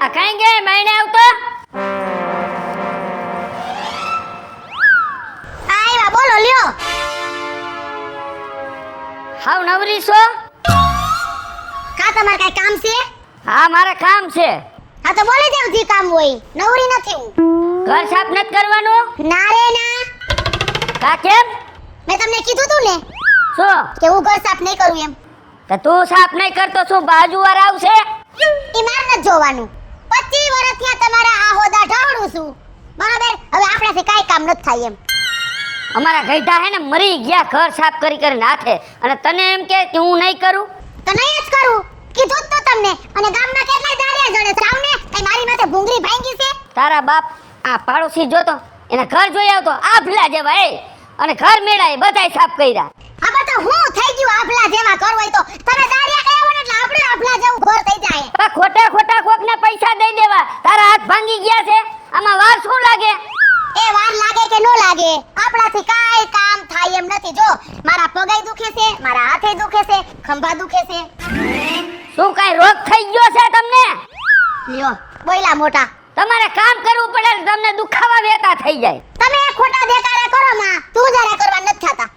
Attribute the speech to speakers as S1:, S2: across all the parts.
S1: આ કાઈ ગયા મહિને આવતો
S2: આયવા બોલો લ્યો.
S1: હાવ નવરી છો?
S2: કા તમારે કઈ કામ છે?
S1: હા મારે કામ છે.
S2: હા તો બોલી દેવ જી કામ હોય. નવરી નથી હું.
S1: ઘર સાફ નથી કરવાનું?
S2: ના રે ના.
S1: કા કેમ?
S2: મેં તમને કીધું તું ને
S1: શું
S2: કે હું ઘર સાફ નહીં કરું એમ.
S1: તો તું સાફ નહીં કરતો શું બાજુવાળા આવશે?
S2: ઈ માર નથી જોવાનું. 25 વર્ષથી આ તમારા આ હોદા ઢાળું છું. બરાબર? હવે આપણાથી કાઈ કામ નથી થાય એમ.
S1: અમારા ગઈઢા હે ને મરી ગયા ઘર સાફ કરી કરીને હાથે, અને તને એમ કે હું નહીં કરું?
S2: તો નહીં જ કરું. કીધું જ તો તમને. અને ગામમાં કેટલાય દાડિયા જડે છે. આવને કઈ મારી માથે ભૂંગળી ભાંગી છે?
S1: તારા બાપ આ પાડોશી જોતો એના ઘર જોઈ આવતો આભલા જેવા એ, અને ઘર મેળાએ બધાય સાફ કર્યા.
S2: હા પણ તો હું થઈ ગયું આભલા જેવા કરવું હોય તો? તમે દાડિયા કયા હોય એટલે આપણે આભલા જેવું ઘર થઈ જાય.
S1: પણ ખોટા ખોટા કોકને પૈસા દઈ દેવા. તારા હાથ ભાંગી ગયા છે, આમાં વાર શું લાગે?
S2: એ વાર લાગે કે નો લાગે, આપણાથી કાઈ કામ થાય એમ નથી. જો મારા પગય દુખે છે, મારા હાથે દુખે છે, ખંભા દુખે છે.
S1: શું કાઈ રોગ થઈ ગયો છે તમને?
S2: લ્યો બોયલા મોટા.
S1: તમારે કામ કરવું પડે એટલે તમને દુખાવા વેતા થઈ જાય.
S2: તમે ખોટા દેકારા કરો માં, તું જરા કરવા નથી થતા.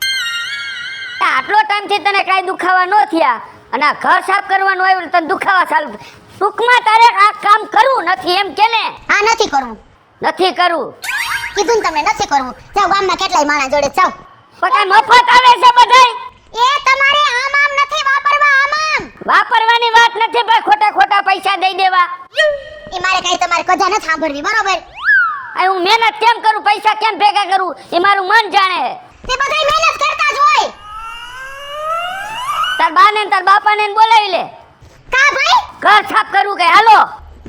S1: આટલો ટાઈમ થી તને કાઈ દુખાવા ન થયા, અને આ ઘર સાફ કરવાનું આવ્યું તને દુખાવા ચાલુ. ટૂંકમાં તારે આ કામ કરવું નથી એમ કે ને?
S2: હા નથી કરવું.
S1: નથી કરવું.
S2: કીધું ને તમને નથી કરવું. જાવ ગામમાં કેટલાય માણસ જોડે જાવ.
S1: પણ મફત આવે છે બધાય.
S2: એ તમારે આમ આમ નથી વાપરવા, આમ આમ.
S1: વાપરવાની વાત નથી ભાઈ, ખોટા ખોટા પૈસા દઈ દેવા.
S2: એ મારે કઈ તમારે કજા નથી સાંભળવી, બરોબર?
S1: આ હું મહેનત કેમ કરું, પૈસા કેમ ભેગા કરું એ મારું મન જાણે.
S2: તે બધાય મહેનત કરતા જ હોય.
S1: તાર બાને ને તાર બાપાને ને બોલાવી લે.
S2: કા ભાઈ?
S1: ઘર સાફ કરવું કે હાલો?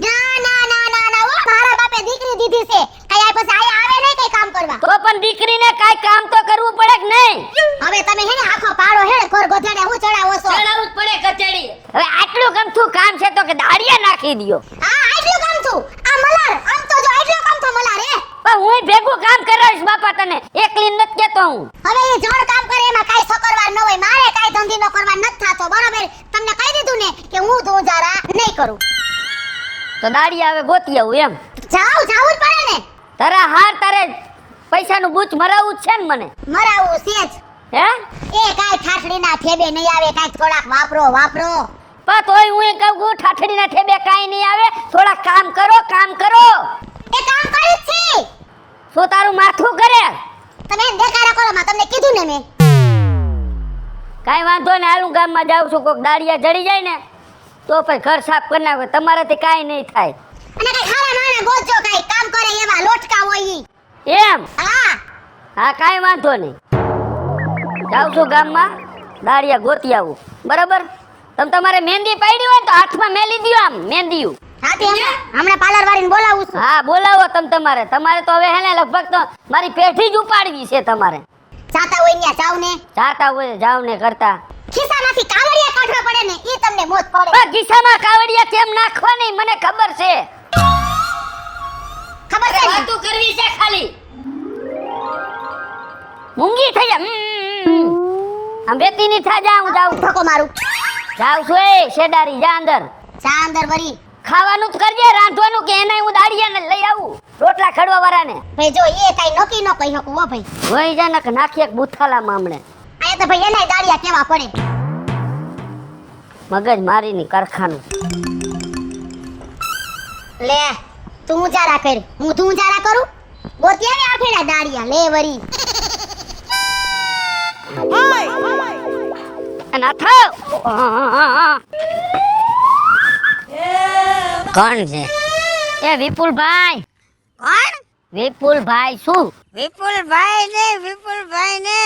S2: ના ના ના ના ના, ઓ મારા બાપે દીકરી દીધી છે. કઈ આ પછી આયા આવે નહીં કઈ કામ કરવા.
S1: તો પણ દીકરીને કાઈ કામ તો કરવું પડે કે નહીં?
S2: હવે તમે હે ને આખો પાડો હેડ ઘર ગોધેડે હું ચડાવો છો?
S1: ચડાવવું જ પડે કચેડી. હવે આટલું ગમતું કામ છે તો કે દાડિયા નાખી દિયો.
S2: હા આટલું કામ છું. આ મલાર આમ તો જો આટલું કામ તો મલાર હે.
S1: પણ હું ભેગું કામ કરાવીશ બાપા, તને એકલી નથી કેતો હું.
S2: હવે એ જણ કામ કરે એમાં કાઈ સકરવાર ન હોય. મારે કાઈ ધંધી નો કરવા નથી થાતો, બરોબર? તમને કહી દીધું ને કે હું ધોજારા નહીં કરું.
S1: તો દાડિયા હવે ગોતી આવું એમ?
S2: જાવું જ પડે ને.
S1: તારા હાર તારે પૈસાનું બૂચ મરાવું જ છે ને મને?
S2: મરાવું છે જ.
S1: હે?
S2: એ કાઈ ઠાઠડીના ઠેબે નહીં આવે, કાઈ થોડાક વાપરો.
S1: પણ તોય હું એ કહું છું ઠાઠડીના ઠેબે કાઈ નહીં આવે, થોડા કામ કરો, કામ કરો.
S2: એ કામ કરી જ છે.
S1: શું તારું માથું કરે?
S2: તમે દેખાડા કરો માં, તમને કીધું ને મેં.
S1: કાઈ વાંધો ને, હાલું ગામમાં જાઉં છું. કોક દાડિયા જડી જાય ને તો પછી ઘર સાફ કરી નાખો, તમારાથી કાઈ નહીં થાય.
S2: અને કઈ ખારા માણા ગોતજો, કઈ કામ કરે એવા લોટકા હોય ઈ.
S1: એમ?
S2: હા
S1: હા કાઈ વાંધો નહીં, જાઉં છું ગામમાં, દાડિયા ગોતી આવું. બરાબર? તમે તમારે મહેંદી પાડી હોય ને તો હાથમાં મેલી દ્યો આમ મહેંદીયું.
S2: હા તે હમણાં પાર્લર વાળીને બોલાવું છું.
S1: હા બોલાવો તમારે તો હવે હે ને લગભગ તો મારી પેઠી જ ઉપાડવી છે તમારે.
S2: જાતા હોય ન્યા જાવ ને.
S1: જાતા હોય જાવ ને કરતા
S2: ખિસ્સામાંથી કાવડિયા કાઢવા પડે ને ઈ તમને મોજ પડે.
S1: પણ ખિસ્સામાં કાવડિયા કેમ નાખવા નહીં મને ખબર છે.
S2: ખબર છે ને?
S1: વાતો કરવી છે ખાલી. મૂંગી થઈ જા. આમ વેતી ની થા જા, હું જાઉં.
S2: ધક્કો મારું.
S1: જાઉં છું એ શેડારી જા અંદર.
S2: જા અંદર વરી.
S1: ખાવાનું જ કરજે, રાંધવાનું કે એને હું દાડિયાને લઈ આવું રોટલા ખડવા વાળાને.
S2: ભાઈ જો એ કઈ નોકી ન કહી શકું હો ભાઈ.
S1: વહી જા ને નાખી એક બુથાલામાં હમણે.
S2: આ તો ભાઈ એનાય દાડિયા કેવા પડે.
S1: મગજ મારીની કારખાનું.
S2: લે તું ઊંચારા કર, હું તું ઊંચારા કરું. ગોતિયા આઠેડા દાડિયા લે વરી.
S1: અને આ થાવ. કોણ છે? એ વિપુલભાઈ.
S2: કોણ?
S1: વિપુલભાઈ. શું
S2: વિપુલભાઈ ને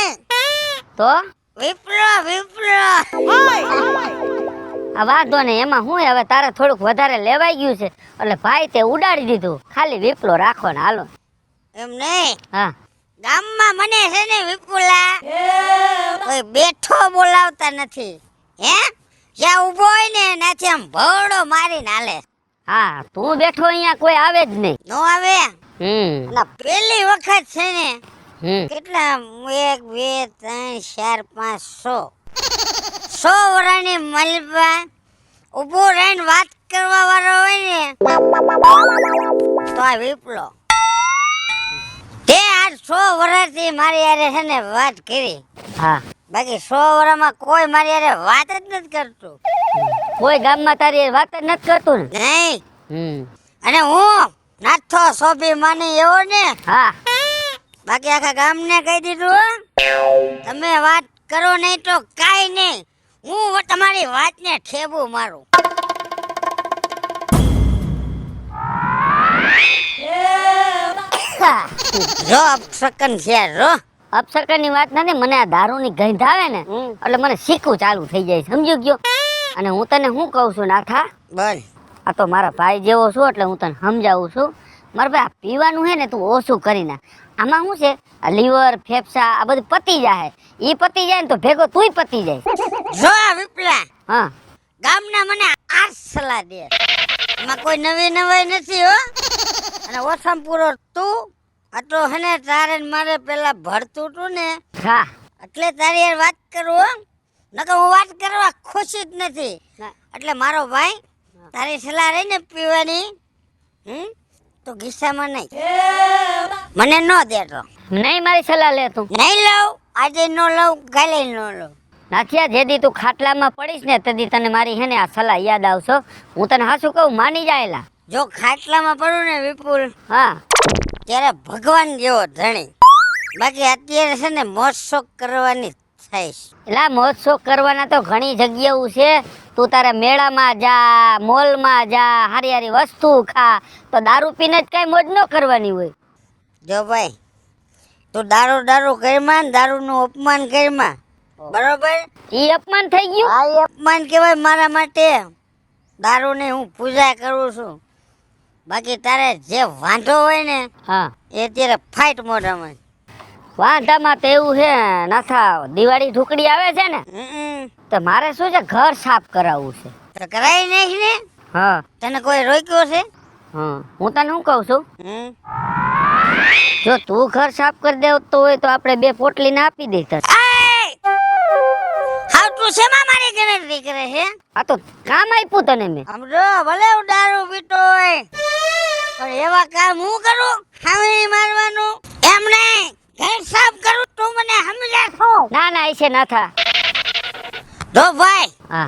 S1: તો
S2: વિપ્રો.
S1: આ વાંધો ને એમાં હું હવે તારે થોડુંક વધારે લેવાઈ ગયું છે એટલે ભાઈ તે ઉડાડી દીધું. ખાલી વિપલો રાખો ને હાલો.
S2: એમ નહીં,
S1: હા
S2: ગામમાં મને છે ને વિપુલા કોઈ બેઠો બોલાવતા નથી. હે જ્યાં ઊભો હોય ને નાથી આમ ભવડો મારીને હાલે.
S1: હા તું બેઠો અહીંયા કોઈ આવે જ નહીં.
S2: નો આવે.
S1: હમ
S2: પેલી વખત છે ને
S1: કેટલા
S2: 1 2 3 4 5 100 વરાની મલબા ઊભો રહીને વાત કરવા વાળો હોય ને તો આ વિપલો તે આજ 100 વર્ષથી મારી યારે છે ને વાત કરી,
S1: હા,
S2: બાકી 100 વર્ષમાં કોઈ મારી યારે વાત જ નથી કરતું.
S1: કોઈ ગામમાં તારી હારે વાત જ નથી કરતું ને.
S2: નહીં,
S1: હમ,
S2: અને હું નાથો સોભી માની એવો ને,
S1: હા,
S2: બાકી આખા ગામને કહી દીધું હો, તમે વાત કરો નહીં તો કાઈ નહીં, હું તમારી વાતને ઠેબુ મારું. જો અપશકન છે જો.
S1: અપસરકારની વાત નથી, મને આ દારૂની ગંધ આવે ને એટલે મને શીખવું ચાલુ થઈ જાય, સમજી ગયો. અને હું તને શું કહું છું નાથા,
S2: બોલ.
S1: આ તો મારા ભાઈ જેવો છું એટલે હું તને સમજાવું છું. મારા ભાઈ આ પીવાનું છે ને તું ઓછું કરી નાખ. આમાં શું છે, આ લીવર ફેફસા આ બધું પતી જાય, એ પતી જાય ને તો ભેગો તુંય પતી જાય.
S2: જો આ વિપલા
S1: હા,
S2: ગામના મને આ સલાહ દે, એમાં કોઈ નવી નવાઈ નથી હો. અને ઓછામાં પૂરો તું આ તો હે ને તારે ને મારે પેલા ભરતું તું ને
S1: હા,
S2: એટલે તારી યાર વાત કરું હો, નકર હું વાત કરવા ખુશી જ નથી. એટલે મારો ભાઈ તારી સલાહ રહી ને પીવાની, તો ગીસામાં નહીં, મને ન દેતો.
S1: નહીં મારી સલાહ લે તું.
S2: નહીં લઉં, આજે ન લઉં, કાલે ન લઉં.
S1: નાથિયા, જેદી તું ખાટલામાં પડીશ ને તેદી તને મારી હે ને આ સલાહ યાદ આવશો. હું તને હાસું કહું, માની જાયેલા.
S2: જો ખાટલામાં પડું ને વિપુલ,
S1: હા,
S2: ત્યારે ભગવાન જેવો ધણી, બાકી અત્યારે છે ને મોજ શોખ કરવાની થઈશ.
S1: એલા મોજ શોખ કરવાના તો ઘણી જગ્યાઓ છે. તું તારે મેળામાં જા, મોલમાં જા, હારી હારી વસ્તુ ખા, તો દારૂ પીને જ કઈ મોજ ન કરવાની હોય.
S2: જો ભાઈ તું દારૂ કરીમાં ને દારૂનું અપમાન કરીમાં, બરોબર?
S1: ઈ અપમાન થઈ ગયું.
S2: આ ઈ અપમાન કહેવાય મારા માટે. દારૂની હું પૂજા કરું છું, બાકી તારે જે વાંધો હોય ને
S1: હા,
S2: એ અત્યારે ફાઇટ મોઢામાં.
S1: વાંધામાં તો એવું છે નાથા, દિવાળી ઢુકડી આવે છે ને તો મારે શું છે, ઘર સાફ કરાવવું છે.
S2: તો કરાવી નાખ ને.
S1: હા,
S2: તને કોઈ રોક્યો છે?
S1: હા, હું તને શું કહું છું,
S2: હમ.
S1: જો તું ઘર સાફ કરી દેતો હોય તો આપણે 2 પોટલીને આપી દે.
S2: હાવ તું શેમાં મારી ગણતરી કરે છે?
S1: આ તો કામ આપ્યું તને મેં.
S2: સમજો ભલે હું દારૂ પીતો હોય, પણ એવા કામ હું કરું હામી મારવાનું એમ નહીં. ઘર સાફ કરું તું મને સમજે છો?
S1: ના ના છે નાથા.
S2: જો ભાઈ
S1: હા,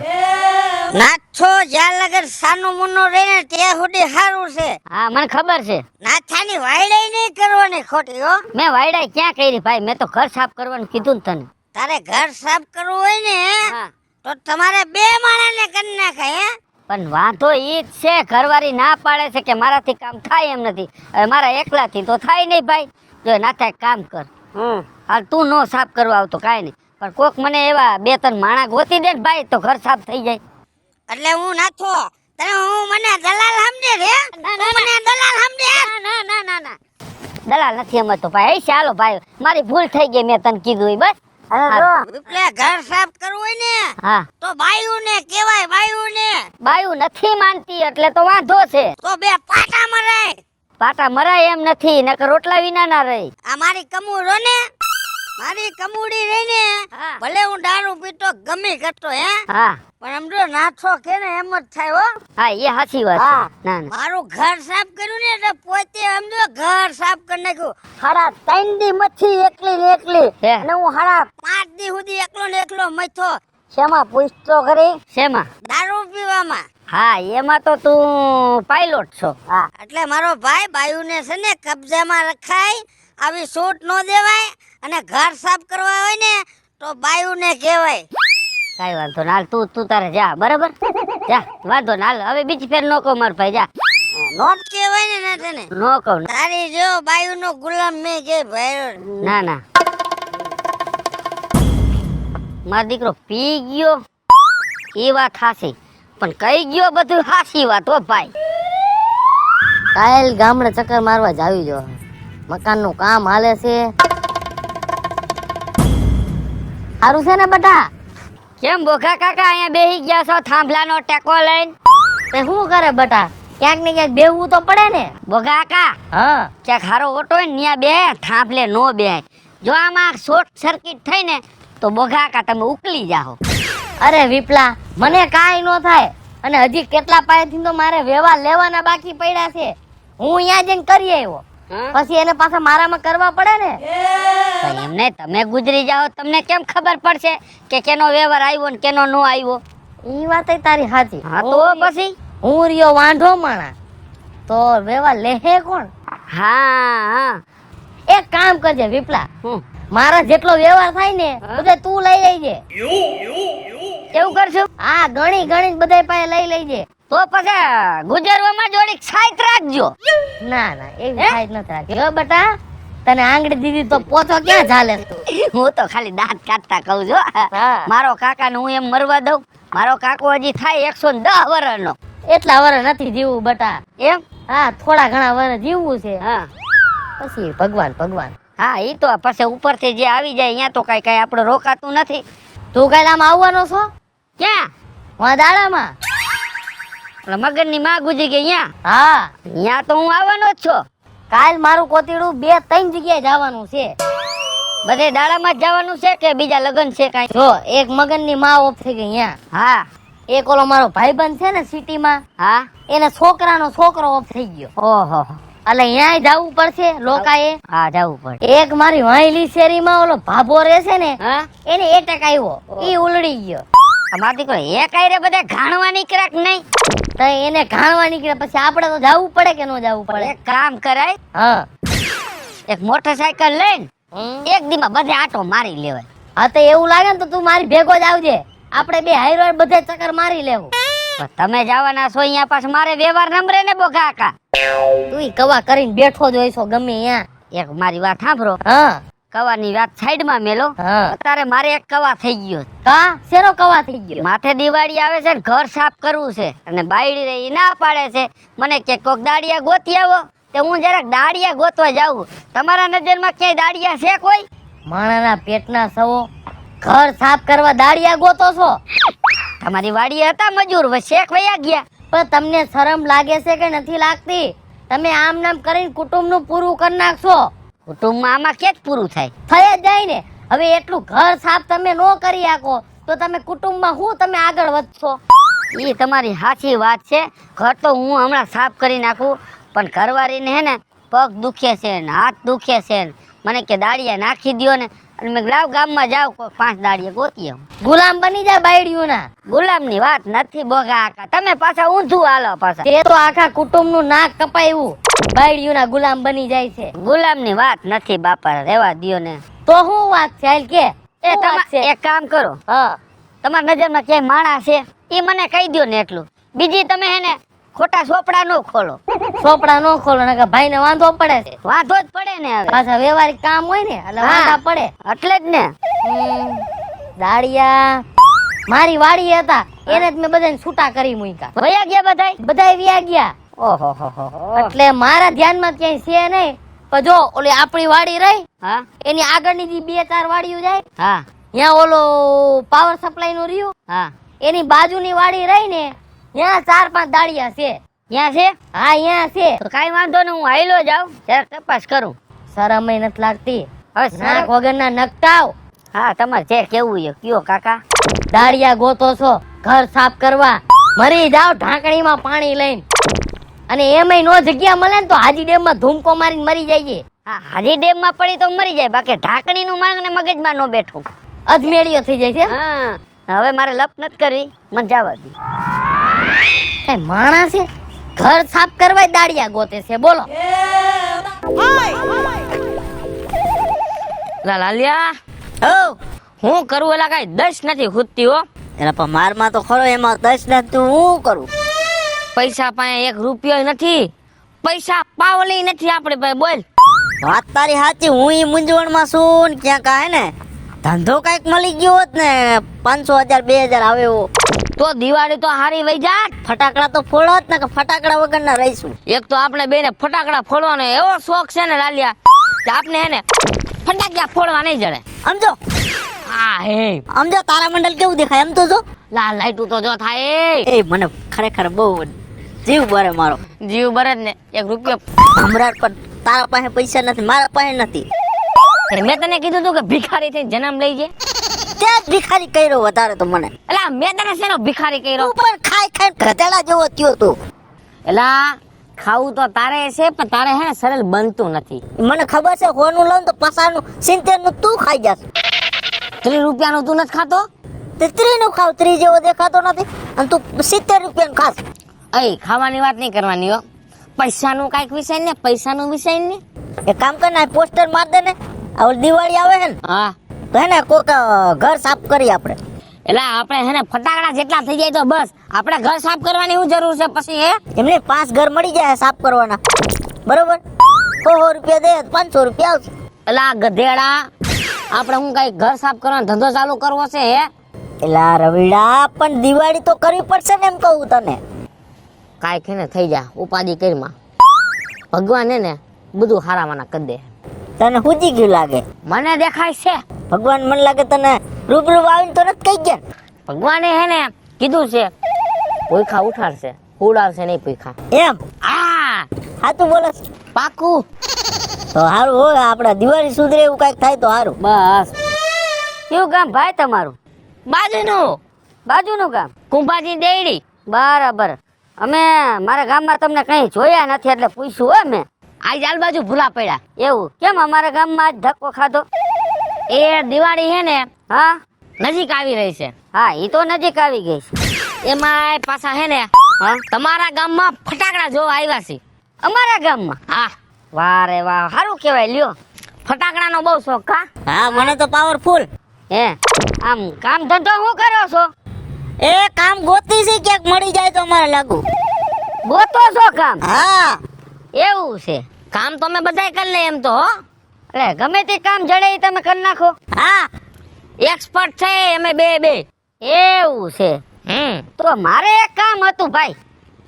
S2: નાથો જ્યાં લગર સાનું મુન્નો રહે ને ત્યાં સુધી સારું છે.
S1: હા, મને ખબર છે.
S2: નાથાની વાયડાઈ નહીં કરવાની ખોટી હો.
S1: મેં વાયડા ક્યાં કરી ભાઈ, મેં તો ઘર સાફ કરવાનું કીધું ને તને.
S2: તારે ઘર સાફ કરવું હોય ને
S1: હા,
S2: તો તમારે 2 માણસને કરી નાખાય. હે
S1: પણ વાંધો ઈ જ છે, ઘરવાળી ના પાડે છે કે મારાથી કામ થાય એમ નથી. હવે મારા એકલાથી તો થાય નહીં ભાઈ. જો નાથા એક કામ કર, હાલ તું નો સાફ કરવા આવતો કાંઈ નહીં, પણ કોક મને એવા 2-3 માણા ગોતી દે ને ભાઈ તો ઘર સાફ થઈ જાય.
S2: એટલે હું નાથો તને હું મને દલાલ સમજે રે? તું મને દલાલ સમજે?
S1: ના ના ના ના, દલાલ નથી એમ તો ભાઈ. ચાલો ભાઈ, મારી ભૂલ થઈ ગઈ, મેં તને કીધું ઈ બસ.
S2: એટલે ઘર સાફ કરવું હોય ને
S1: હા,
S2: તો બાયુને કહેવાય, બાયુને.
S1: બાયું નથી માનતી એટલે તો વાંધો છે.
S2: તો 2 પાટા મરાય.
S1: પાટા મરાય એમ નથી, નકર રોટલા વિના ના રહી.
S2: આ મારી કમુડો ને, મારી કમુડી રહી ને,
S1: હા.
S2: ભલે હું દારૂ પીતો ગમે કરતો હે,
S1: હા
S2: પણ સમજો નાથો કે ને એમ જ થાય હો.
S1: હા, એ સાચી વાત છે.
S2: હા.
S1: ના ના,
S2: મારું ઘર સાફ કર્યું ને એટલે પોતે સમજો ઘર સાફ કરી નાખ્યું. 3.5 દી મચ્છી એકલી ને એકલી,
S1: હે.
S2: અને હું 5.5 દી સુધી એકલો ને એકલો મથ્યો. શેમાં પૂછતો ખરી?
S1: શેમાં?
S2: દારૂ પીવામાં.
S1: હા, એમાં તો તું પાયલોટ છો.
S2: હા, એટલે મારો ભાઈ બાયુને છે ને કબજામાં રખાય, આવી છૂટ ન દેવાય. અને ઘર સાફ કરવા હોય ને તો બાયુને કહેવાય.
S1: કાઈ વાંધો ના, તું તારે જા, બરાબર? જા, વાંધો ના, હવે બીજી ફેર નો કહો માર ભાઈ, જા.
S2: નોટ કહેવાય ને ના તને?
S1: નો કહું.
S2: તારી જો બાયુનો ગુલામ મેં કે ભાઈ.
S1: ના ના, મારો દીકરો પી ગયો એ વાત હાસી, પણ કઈ ગયો બધું હાસી વાત હો ભાઈ.
S3: કાલ ગામડે ચક્કર મારવા જાવી જો, મકાનનું કામ હાલે છે. સારું છે ને બેટા?
S1: કેમ બોખા કાકા અહીંયા બેહી ગયા છો થાંભલાનો ટેકો લઈને?
S3: તે શું કરે બેટા, ક્યાંક ને ક્યાંક બેહવું તો પડે ને.
S1: બોખા કાકા,
S3: હા,
S1: ક્યાંક હારો ઓટો હોય ને ત્યાં બે, થાંભલે નો બેહાય. જો આમાં શોર્ટ સર્કિટ થઈ ને તો બોખા કાકા તમે ઉકલી જાઓ.
S3: અરે વિપલા, મને કાંઈ ન થાય, અને હજી કેટલા પાયેથી તો મારે વ્યવહાર લેવાના બાકી પડ્યા છે. હું અહીંયા જઈને કરી આવ્યો પછી એને પાછા મારામાં કરવા પડે ને.
S1: તો એમને તમે ગુજરી જાઓ તમને કેમ ખબર પડશે કે કેનો વ્યવહાર આવ્યો ને કેનો નો આવ્યો?
S3: ઈ વાત તારી સાચી.
S1: હા તો પછી
S3: હું રહ્યો વાંઢો માણા તો વેવા લેહે કોણ?
S1: હા હા
S3: એક કામ કરજે વિપલા,
S1: હું
S3: મારા જેટલો વ્યવહાર થાય ને બધે તું લઈ લેજે.
S1: એવું કરશું?
S3: હા ગણી ગણી બધા પાસે લઈ લેજે.
S1: તો પછી ગુજરવામાં જોડીક સાઈટ રાખજો.
S3: ના ના એવી સાઈડ નથી રાખી. જો બેટા તને આંગળી દીધી તો પોતો ક્યાં ચાલે તું?
S1: હું તો ખાલી દાંત કાઢતા કહું છું.
S3: હા.
S1: મારો કાકાને હું એમ મરવા દઉં? મારો કાકો હજી થાય 110 વર્ષનો.
S3: એટલા વર્ષ નથી જીવવું બેટા.
S1: એમ?
S3: હા થોડા ઘણા વર્ષ જીવવું છે.
S1: હા
S3: પછી ભગવાન ભગવાન.
S1: હા ઈ તો પછી ઉપરથી જે આવી જાય અહીંયા તો કઈ આપણે રોકાતું નથી.
S3: તું કઈ આમ આવવાનો છો?
S1: ક્યાં?
S3: વાં દાડામાં.
S1: મગનની માં ગુજરી ગઈ અહીંયા.
S3: હા
S1: અહીંયા તો હું આવવાનો જ છું.
S3: કાલ મારું કોતીડું 2-3 જગ્યાએ જવાનું છે.
S1: બધે દાડામાં જ જવાનું છે કે બીજા લગ્ન છે કાંઈ?
S3: જો એક મગનની માં ઓફ થઈ ગઈ અહીંયા.
S1: હા
S3: એક ઓલો મારો ભાઈબંધ છે ને સિટીમાં,
S1: હા
S3: એને છોકરાનો છોકરો ઓફ થઈ ગયો.
S1: ઓહો
S3: એટલે અહીંયા જવું પડશે લોકાએ.
S1: હા જવું પડે.
S3: એક મારી વાયલી શેરીમાં ઓલો ભાભો રહેશે ને
S1: હા
S3: એને એટેક આવ્યો, ઈ ઉલડી ગયો.
S1: અમાર દીકરો એ કાંઈ બધા ઘાણવા નીકળ્યા કે નહીં?
S3: તો એને ઘાણવા નીકળે પછી આપણે તો જવું પડે કે ન જવું પડે?
S1: એક કામ કરાય,
S3: હા
S1: એક મોટરસાયકલ લઈને એક દીમાં બધે આટો મારી લેવાય.
S3: હા તો એવું લાગે ને તો તું મારી ભેગો જ આવજે, આપણે બે હાઈરો બધે ચક્કર મારી લેવું.
S1: પણ તમે જવાના છો અહીંયા પાછું મારે વ્યવહાર નંબરે ને બોગા કાકા.
S3: તું ઈ કવા કરીને બેઠો જ હોય છો ગમે ત્યાં.
S1: એક મારી વાત સાંભળો,
S3: હા
S1: કવાની વાત સાઈડમાં મેલો.
S3: હા
S1: અત્યારે મારે એક કવા થઈ ગયો.
S3: કા શેનો કવા થઈ ગયો?
S1: માથે દિવાળી આવે છે ને ઘર સાફ કરવું છે અને બાયડી રે ઈ ના પાડે છે. મને કે કોક દાડિયા ગોતી આવો. તે હું જરાક દાડિયા ગોતવા જાઉં. તમારા નજરમાં ક્યાંય દાડિયા છે કોઈ?
S3: માણાના પેટના સવો ઘર સાફ કરવા દાડિયા ગોતો છો?
S1: તમારી વાડીએ હતા મજૂર, શેક વયા ગયા.
S3: પણ તમને શરમ લાગે છે કે નથી લાગતી? તમે આમ નામ કરીને કુટુંબનું પૂરું કરી નાખશો.
S1: કુટુંબમાં આમાં કે જ પૂરું થાય?
S3: થઈ જ જાય ને. હવે એટલું ઘર સાફ તમે નો કરી શકો તો તમે કુટુંબમાં હું તમે આગળ વધશો?
S1: એ તમારી સાચી વાત છે. ઘર તો હું હમણાં સાફ કરી નાખું, પણ ઘરવાળીને હે ને પગ દુખે છે ને હાથ દુખે છે ને મને કે દાડિયા નાખી દ્યો ને. અને મેં લાવ ગામમાં જાવ કોઈ 5 દાડિયા ગોતી આવું.
S3: ગુલામ બની જા બાયડીઓના.
S1: ગુલામની વાત નથી બોગા આકા, તમે પાછા ઊંધું હાલો પાછા.
S3: તે તો આખા કુટુંબનું નાક કપાયું બાયડીઓના ગુલામ બની જાય છે.
S1: ગુલામની વાત નથી બાપા, રેવા દ્યો ને.
S3: તો હું વાત છે હાલ કે
S1: એ
S3: શું વાત છે?
S1: એક કામ કરો,
S3: હા
S1: તમારા નજરમાં ક્યાંય માણસ છે એ મને કહી દ્યો ને એટલું. બીજી તમે હે ને ખોટા ચોપડા નો ખોલો.
S3: ચોપડા નો ખોલો ને ભાઈ ને વાંધો પડે છે.
S1: વાંધો જ પડે ને હવે.
S3: પાછા વ્યવહારિક કામ હોય ને એટલે વાંધા પડે.
S1: એટલે જ ને.
S3: દાડિયા મારી વાડી હતા એને જ મેં બધાને છૂટા કરી મૂક્યા.
S1: વયા ગયા બધાય?
S3: બધાય વ્યા ગયા.
S1: ઓહો હો હો.
S3: એટલે મારા ધ્યાનમાં ક્યાંય છે નહીં. પણ જો ઓલી આપણી વાડી રહી
S1: હા
S3: એની આગળની જે 2-4 વાડીઓ જાય
S1: હા
S3: ત્યાં ઓલો પાવર સપ્લાય નું રહ્યું,
S1: હા
S3: એની બાજુની વાડી રહી ને ત્યાં 4-5 દાડિયા છે.
S1: ત્યાં છે?
S3: હા ત્યાં છે.
S1: તો કાઈ વાંધો નહીં, હું હાઈલો જાઉં જરાક તપાસ કરું.
S3: શરમય નથી લાગતી.
S1: હવે
S3: નાક વગરના નકટાવ.
S1: હા તમારે જે કેવું છે કયો કાકા.
S3: દાડિયા ગોતો છો ઘર સાફ કરવા, મરી જાવ ઢાંકણીમાં પાણી લઈને. અને એમાંય નો જગ્યા મળે ને તો હાજી ડેમમાં ધૂમકો મારીને મરી જઈએ.
S1: હા હાજી ડેમમાં પડી તો મરી જાય, બાકી ઢાંકણીનું માંગ ને મગજમાં નો બેઠું.
S3: અજમેળીઓ થઈ જાય છે.
S1: હા હવે મારે લપ નથી કરવી, મને જવા દે.
S3: કઈ માણસ છે ઘર સાફ કરવા દાડિયા ગોતે છે બોલો.
S4: લાલિયા
S2: હો
S4: હું કરું એલા કઈ દશ નથી ખૂટતી હો.
S2: એલા પણ મારમાં તો ખરો, એમાં 10 ને તું હું કરું?
S4: પૈસા પાસે 1 રૂપિયો નથી, પૈસા પાવલી નથી આપણે ભાઈ. બોલ.
S2: વાત તારી સાચી, હું ઈ મૂંઝવણમાં છું ને ક્યાંક હે ને ધંધો કઈક મળી ગયો હોત ને 500 1000 2000 આવે એવો,
S4: તો દિવાળી તો હારી વઈ જાત.
S2: ફટાકડા તો ફોડોત ને કે ફટાકડા વગરના રહીશું.
S4: એક તો આપણે બેને ફટાકડા ફોડવાનો એવો શોખ છે ને લાલિયા કે આપણે હે ને ફટાકડા ફોડવા નહીં જડે.
S2: સમજો
S4: હા હે
S2: સમજો તારા મંડળ કેવું દેખાય એમ તો જો.
S4: લા લાઈટું તો જો થાય.
S2: એ મને ખરેખર બહુ જીવ બરે મારો.
S4: જીવ બરે જ ને. 1 રૂપિયો
S2: હમણાં પણ તારા પાસે પૈસા નથી, મારા પાસે નથી.
S4: મેં તને કીધું તું કે ભિખારી થઈને જન્મ લઈ જાય.
S2: ત્યાં જ ભિખારી કર્યો વધારે તો મને.
S4: એલા મેં તને શેનો ભિખારી કર્યો?
S2: તું પણ ખાઈ ખાઈ ગધેડા જેવો થયો તું.
S4: એલા ખાવું તો તારે છે પણ તારે હે ને સરળ બનતું નથી.
S2: મને ખબર છે હોનું લઉં તો પસાનું 70 નું તું ખાઈ જાસ.
S4: 30 રૂપિયાનું તું નથી ખાતો?
S2: તે 30 નું ખાવ, 30 જેવો દેખાતો નથી અને તું 70 રૂપિયાનું ખાસ.
S4: અય ખાવાની વાત નહીં કરવાની હો. પૈસાનું કાંઈક વિષય ને, પૈસાનું વિષય ને.
S2: એક કામ કર ને, પોસ્ટર માર દે ને. આ દિવાળી આવે છે ને
S4: હા
S2: તો હે ને કોક ઘર સાફ કરી આપણે.
S4: એટલે આપણે હે ને ફટાકડા જેટલા થઈ જાય તો બસ. આપણે ઘર સાફ કરવાની શું જરૂર છે પછી હે?
S2: એમને 5 ઘર મળી જાય સાફ કરવાના, બરોબર? 100 રૂપિયા દે 500 રૂપિયા આવશે.
S4: એટલે આ ગધેડા, આપણે હું કઈ ઘર સાફ કરવાનો ધંધો ચાલુ કરવો છે હે?
S2: એલા રવિડા, પણ દિવાળી તો કરવી પડશે ને, એમ કહું તને.
S4: કાંઈક હે ને થઈ જા, ઉપાધિ કરીમાં. ભગવાન હે ને બધું હારામાના કરી દે.
S2: તને હુજી ગયું લાગે.
S4: મને દેખાય છે
S2: ભગવાન મને લાગે તને રૂબરૂ આવીને તો નથી કહી ગયા.
S4: ભગવાને હે ને કીધું છે ભૂખા ઉઠાડશે, ઉડાવશે નહીં ભૂખા.
S2: એમ
S4: આ
S2: તું બોલે
S4: પાકું.
S2: તો સારું હોય, આપડે દિવાળી સુધરે એવું કઈક થાય તો સારું.
S4: બસ.
S1: કયું ગામ ભાઈ તમારું?
S4: બાજુનું
S1: બાજુનું ગામ?
S4: કુંભાજી દેડી.
S1: બરાબર. અમે મારા ગામમાં તમને કઈ જોયા નથી એટલે પૂછ્યું હો મેં.
S4: આજ આલ બાજુ ભૂલા પડ્યા.
S1: એવું કેમ? અમારા ગામમાં આજ ધક્કો ખાધો?
S4: એ દિવાળી હે ને
S1: હા
S4: નજીક આવી રહી છે.
S1: હા, ઈ તો નજીક આવી ગઈ છે.
S4: એમાં પાછા હે ને
S1: હા,
S4: તમારા ગામમાં ફટાકડા જોવા આવ્યા છે.
S1: અમારા ગામમાં?
S4: હા,
S1: વાહ રે વાહ, સારું કહેવાય. લ્યો,
S4: ફટાકડાનો બહુ શોખ કા?
S2: હા, મને તો પાવરફુલ.
S1: હે, આમ કામ ધંધો શું કરો છો?
S2: એ કામ ગોતી છે, ક્યાંક મળી જાય તો અમારે લાગુ.
S1: ગોતો છો કામ?
S2: હા,
S1: એવું છે?
S4: કામ તો અમે બધાય કરી લે એમ તો હો.
S1: એટલે ગમે તે કામ જડે ઈ તમે કરી નાખો?
S2: હા,
S4: એક્સપર્ટ છે અમે બે.
S1: એવું છે? તો મારે એક કામ હતું ભાઈ.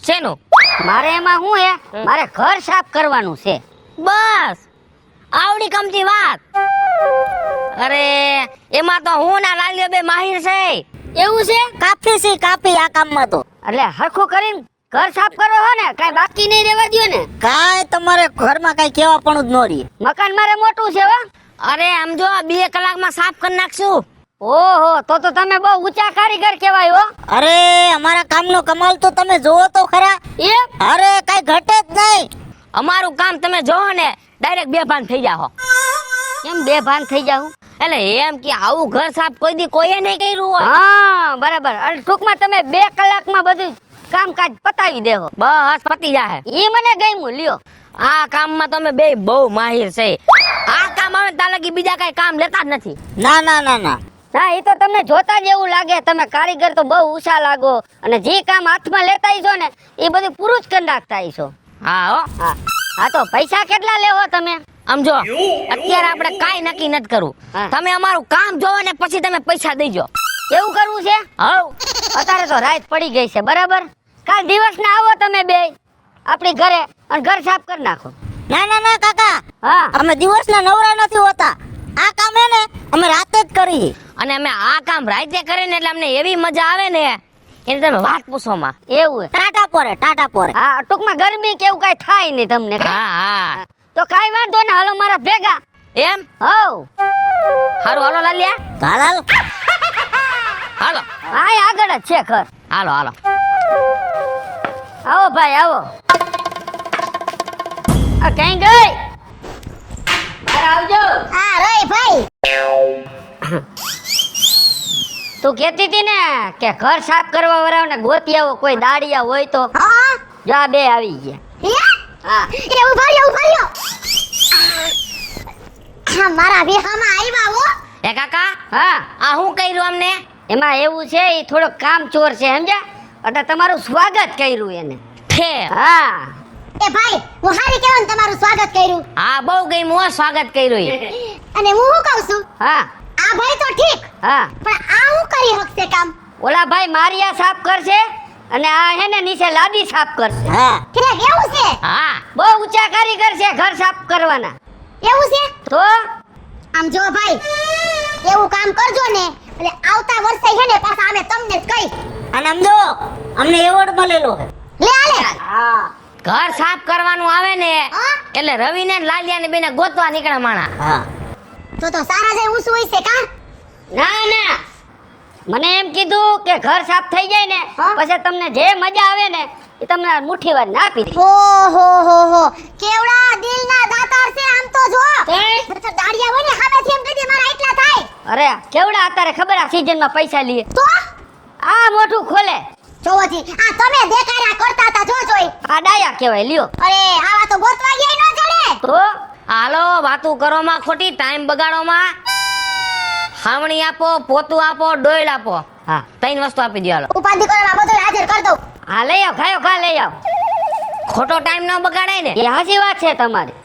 S4: શેનું?
S1: મારે એમાં શું હે, મારે ઘર સાફ કરવાનું છે.
S4: બસ આવડી કમતી વાત. અરે એમાં તો હું ના લાલ્યો બે માહિર છે.
S1: એવું છે?
S2: કાફી છે, કાફી આ કામમાં તો.
S1: એટલે હરખું કરીને ઘર સાફ કરો હો ને, કાઈ બાકી નહીં રહેવા દ્યો ને.
S2: કાંઈ તમારે ઘરમાં કઈ કેવા પણ જ ન રહી.
S1: મકાન મારે મોટું છે હો.
S4: અરે આમ જો 2 કલાકમાં સાફ કરી નાખશું.
S1: ઓહો, તો તમે બહુ ઊંચા કારીગર કહેવાય હો.
S2: અરે અમારા કામનો કમાલ તો તમે જોવો તો ખરા.
S1: એમ?
S2: અરે કઈ ઘટે જ નહીં.
S4: અમારું કામ તમે જોવો ને ડાયરેક્ટ બેભાન થઈ જાઓ.
S1: કેમ બેભાન થઈ જાઉં?
S4: એટલે એમ કે આવું ઘર સાફ કોઈ દી કોઈએ નહીં કર્યું હોય.
S1: હા, બરાબર. એટલે ટૂંકમાં તમે 2 કલાકમાં બધું કામકાજ પતાવી દેવો.
S4: બસ પતી જાય.
S1: ઈ મને ગમ્યું. લ્યો,
S4: આ કામમાં તમે બે બહુ માહિર છે. આ કામ આવે ત્યાં લગી બીજા કઈ કામ લેતા જ નથી.
S2: ના ના ના ના,
S1: ના, એ તો તમને જોતા જ એવું લાગે. તમે કારીગર તો બહુ ઉષા લાગો, અને જે કામ હાથમાં લેતા છો ને એ બધું પૂરું જ કરી નાખતા છો.
S4: હા હો.
S1: હા હા, તો પૈસા કેટલા લેવો તમે?
S4: આમ જો અત્યારે આપણે કાઈ નક્કી નથી કરવું.
S1: હા.
S4: તમે અમારું કામ જોવો ને પછી તમે પૈસા દેજો.
S1: એવું કરવું છે?
S4: હવ
S1: અત્યારે તો રાત પડી ગઈ છે, બરાબર? કાલ દિવસના આવો તમે બે આપણી ઘરે અને ઘર સાફ કરી નાખો.
S2: ના ના ના કાકા,
S1: હા,
S2: અમે દિવસના નવરા નથી હોતા. આ કામ હે ને અમે રાતે જ કરી.
S4: અને અમે આ કામ રાતે કરે ને એટલે અમને એવી મજા આવે ને એની તમે વાત પૂછો માં.
S1: એવું હે?
S2: ટાટા પોરે, ટાટા પોરે.
S1: હા, ટૂંકમાં ગરમી કે એવું કાંઈ થાય નહીં તમને.
S4: હા હા
S1: તો કાંઈ વાંધો ને, હાલો મારા ભેગા.
S4: એમ
S1: હવ,
S4: હારું હાલો લાલિયા.
S2: હાલ હાલ.
S4: હાલો
S1: હા, આગળ જ છે ઘર.
S4: હાલો હાલો.
S1: આવો ભાઈ, આવો. આ કઈ ગઈ? બહાર આવજો.
S2: હા રોય ભાઈ.
S1: તું કહેતી હતી ને કે ઘર સાફ કરવા વાળાને ગોતી આવો, કોઈ દાડિયા હોય તો.
S2: હા
S1: જા, બે આવી ગયા. હા,
S2: એ ઉભા રહ્યો. હા, મારા વિહામાં આવ્યા હો.
S4: એ કાકા
S1: હા,
S4: આ હું કર્યું અમને?
S1: એમાં એવું છે, એ થોડો કામ ચોર છે, સમજ્યા? એટલે તમારું સ્વાગત કર્યું એને.
S4: છે
S1: હા,
S2: એ ભાઈ, હું હારી કેવાનું તમારું સ્વાગત કર્યું.
S4: હા બહુ ગઈ મો સ્વાગત કર્યું ઈ.
S2: અને હું શું કહું છું,
S1: હા,
S2: આ ભાઈ તો ઠીક,
S1: હા.
S2: પણ આ હું કરી શકશે કામ?
S1: ઓલા ભાઈ મારિયા સાફ કરશે અને આ હે ને નીચે લાદી સાફ કરશે.
S2: હા, ઠીક એવું છે.
S4: હા
S1: બહુ ઊંચા કારીગર છે ઘર સાફ કરવાના.
S2: એવું છે.
S1: તો
S2: આમ જો ભાઈ, એવું કામ કરજો ને એટલે આવતા વર્ષે છે ને પાછા અમે તમને જ કહી. અને આમ જો અમને એવોર્ડ મળેલો છે. લે આલે. હા
S4: ઘર સાફ કરવાનું આવે ને
S2: હા?
S4: એટલે રવિ ને લાલિયા ને બેને ગોતવા નીકળે માણા.
S2: હા, તો સારા જાય ઊંચું હોય છે કા?
S1: ના ના, મને એમ કીધું કે ઘર સાફ થઈ જાય ને
S2: હા?
S1: પછી તમને જે મજા આવે ને એ તમને મુઠ્ઠી વાર ના આપી દે.
S5: હો કેવડા દિલના દાતાર છે આમ તો જો દાડિયા હોય ને સામેથી એમ કીધી મારા એટલા થાય
S1: અરે કેવડા અત્યારે ખબર આ સીઝનમાં પૈસા લઈએ
S5: તો
S1: આ મોઢું ખોલે
S5: જોવોજી આ તમે દેખાડા કરતા હતા જો જોઈ
S1: આ ડાયા કહેવાય લ્યો.
S5: અરે આવા તો ગોતવા ગયા ન જડે
S1: તો
S4: હાલો વાતું કરો માં ખોટી ટાઈમ બગાડો માં. હાવણી આપો, પોતું આપો, ડોયલ આપો.
S1: હા
S4: 3 વસ્તુ આપી દો હાલો.
S5: ઉપાધિ કરવા બધું હાજર કર દઉં
S1: હા લઈ આવ ખાયો ખા લઈ આવ.
S4: ખોટો ટાઈમ ન બગાડાય ને.
S1: એ હાચી વાત છે તમારી.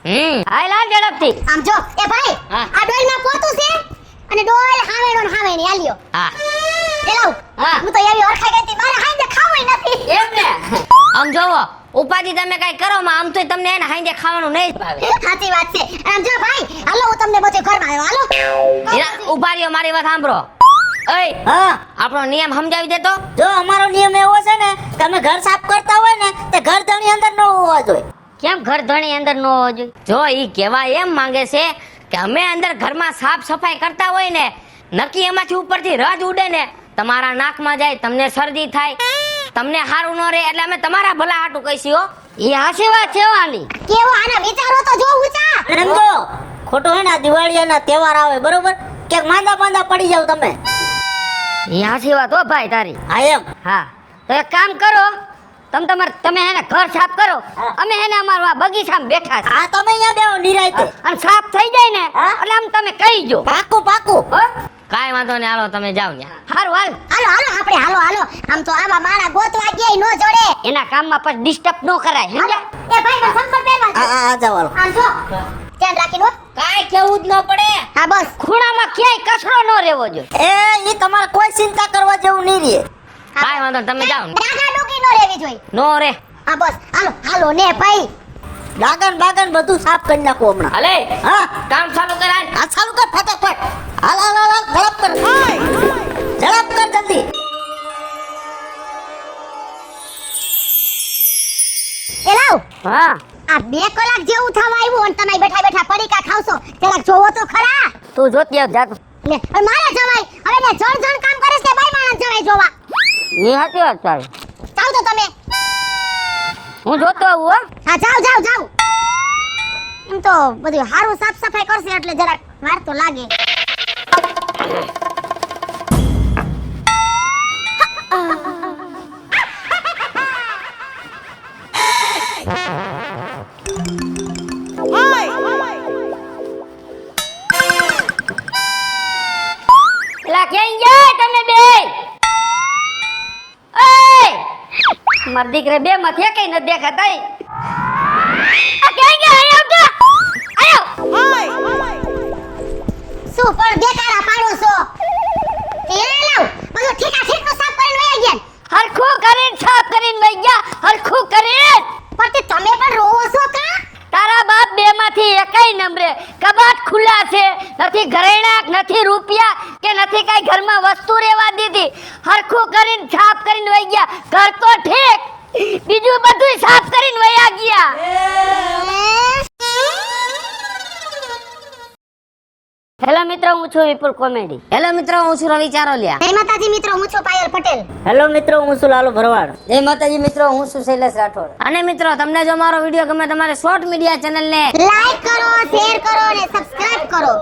S1: હાલ હાલ ઝડપથી.
S5: આમ જો એ ભાઈ
S4: હા.
S5: આ ડોલમાં પોતું છે અને ડોલ હાવેણો ને હાવેણી આલ્યો
S4: હા
S5: એલાવ
S1: હા.
S5: હું તો એવી ઓળખાઈ ગઈ હતી મારે હાંજે ખાવું નથી
S1: એમ ને
S4: આમ જોવો ઉપાધિ તમે કઈ કરો માં આમ તો તમને એને હાંજે ખાવાનું નહીં જ ભાવે.
S5: સાચી વાત છે અને આમ જો ભાઈ હાલો હું તમને બધું ઘરમાં આવ્યો હાલો
S4: હીરા, ઉભા રહ્યો મારી વાત સાંભળો. ઓય
S6: હા
S4: આપણો નિયમ સમજાવી દેતો.
S6: જો અમારો નિયમ એવો છે ને કે અમે ઘર સાફ કરતા હોય ને તે ઘર ધણી અંદર ન હોવા જોઈએ.
S1: કેમ ઘર ધણી અંદર ન હોવો જોઈએ?
S4: જો ઈ કહેવા એમ માંગે છે કે અમે અંદર ઘરમાં સાફ સફાઈ કરતા હોય ને નક્કી એમાંથી ઉપરથી રજ ઉડે ને તમારા નાકમાં જાય, તમને શરદી થાય, તમને સારું ન રહે એટલે અમે તમારા ભલા હાટું કહીશું હો.
S1: એ હાચી વાત છે વાની.
S5: કેવો આના વિચારો તો જો ઊંચા
S6: અને સમજો ખોટું હોય ને આ દિવાળીના તહેવાર આવે બરોબર કે માંદા પાંદા પડી જાવ તમે.
S1: એ હાચી વાત હો ભાઈ તારી.
S6: હા એમ
S1: હા તો એક કામ કરો તમે હેને ઘર સાફ કરો. અમે હેને અમારા બગીચામાં બેઠા છે
S6: હા તમે અહીંયા બેહો નિરાંતે.
S1: અને સાફ થઈ જાય ને
S6: હા.
S1: એટલે આમ તમે કહીજો.
S6: પાકું પાકું.
S1: હો?
S4: કાંઈ વાંધો નહીં હાલો તમે જાઓ ન્યા.
S1: હારું હાલ.
S5: હાલો હાલો આપણે હાલો આમ તો આવા માણા ગોતવા ગયા નો જડે
S1: એના કામમાં પછી ડિસ્ટર્બ ન કરાય સમજ્યા?
S5: એ ભાઈ મને સંપર્ક પહેરવા
S6: હા હા જાવ હાલો.
S5: આમ જો ધ્યાન રાખીને હો.
S4: કાંઈ કેવું જ ન પડે.
S5: હા બસ
S1: ખૂણામાં ક્યાંય કચરો ન રહેવો જોઈએ.
S6: એ તમારે કોઈ ચિંતા કરવા જેવું નહીં રહે.
S4: કાંઈ વાંધો નહીં, તમે જાઓ.
S5: ડાગા ડોકી નો રહેવી જોઈએ
S4: નો રે.
S5: હા બસ હાલો ને ભાઈ
S6: ડાગન બાગન બધું સાફ કરી નાખો હમણાં.
S4: હાલે
S6: હા
S4: કામ ચાલુ કરાય.
S6: આ ચાલુ કર ફટાફટ. હાલ હાલ હાલ હાલ, ઝડપ કર ઝડપ કર જલ્દી.
S5: એ લાવ
S1: હા
S5: આ 2 કલાક જેવું થવા આવ્યું અને તમે બેઠા બેઠા પડીકા ખાવશો જરાક જોવો તો ખરા
S1: તું જોતી આવ જાતો.
S5: લે હવે મારા જવાય હવે ને જણ કામ કરે છે ભાઈ માણસ જવાય જોવા
S1: એ હાચી વાત તારી.
S5: જાવ તો તમે
S1: હું જોતો આવું હો.
S5: હા જાવ એમ તો બધું સારું સાફ સફાઈ કરશે એટલે જરાક વાર તો લાગે
S1: એલા ક્યાં ગયા તમે બે? ઓય માર દીકરે બે માંથી એકઈ ન દેખાતા. આ ક્યાં ગયા? આયો
S5: શું પણ દેખાડા પાડો છો એ લાવ બધું ઠીકા ઠીકનું સાફ કરીને વયા ગયા
S1: હરખું કરીને સાફ કરીને વઈ ગયા. હરખું કરીને.
S5: પણ તે તમે પણ રોવો છો કા
S1: તારા બાપ બે માંથી એકઈ નંબરે. કબાટ ખુલ્લા છે, નથી ઘરેણા, નથી રૂપિયા કે નથી કઈ ઘરમાં વસ્તુ રહેવા દીધી. હરખું કરીને સાફ કરીને વઈ ગયા. ઘર તો ઠીક, બીજું બધું સાફ કરીને વયા ગયા. હેલો મિત્રો, હું છું વિપુલ કોમેડી.
S4: હેલો મિત્રો, હું છું રવિ ચારોલિયા.
S5: જય માતાજી મિત્રો હું છું પાયલ પટેલ
S6: હેલો મિત્રો હું છું લાલુ ભરવાડ.
S1: જય માતાજી મિત્રો, હું છું શૈલેષ રાઠોડ.
S4: અને મિત્રો તમને જો મારો વિડીયો ગમે તમારે શોર્ટ મીડિયા ચેનલને
S5: લાઈક કરો શેર કરો અને સબસ્ક્રાઇબ કરો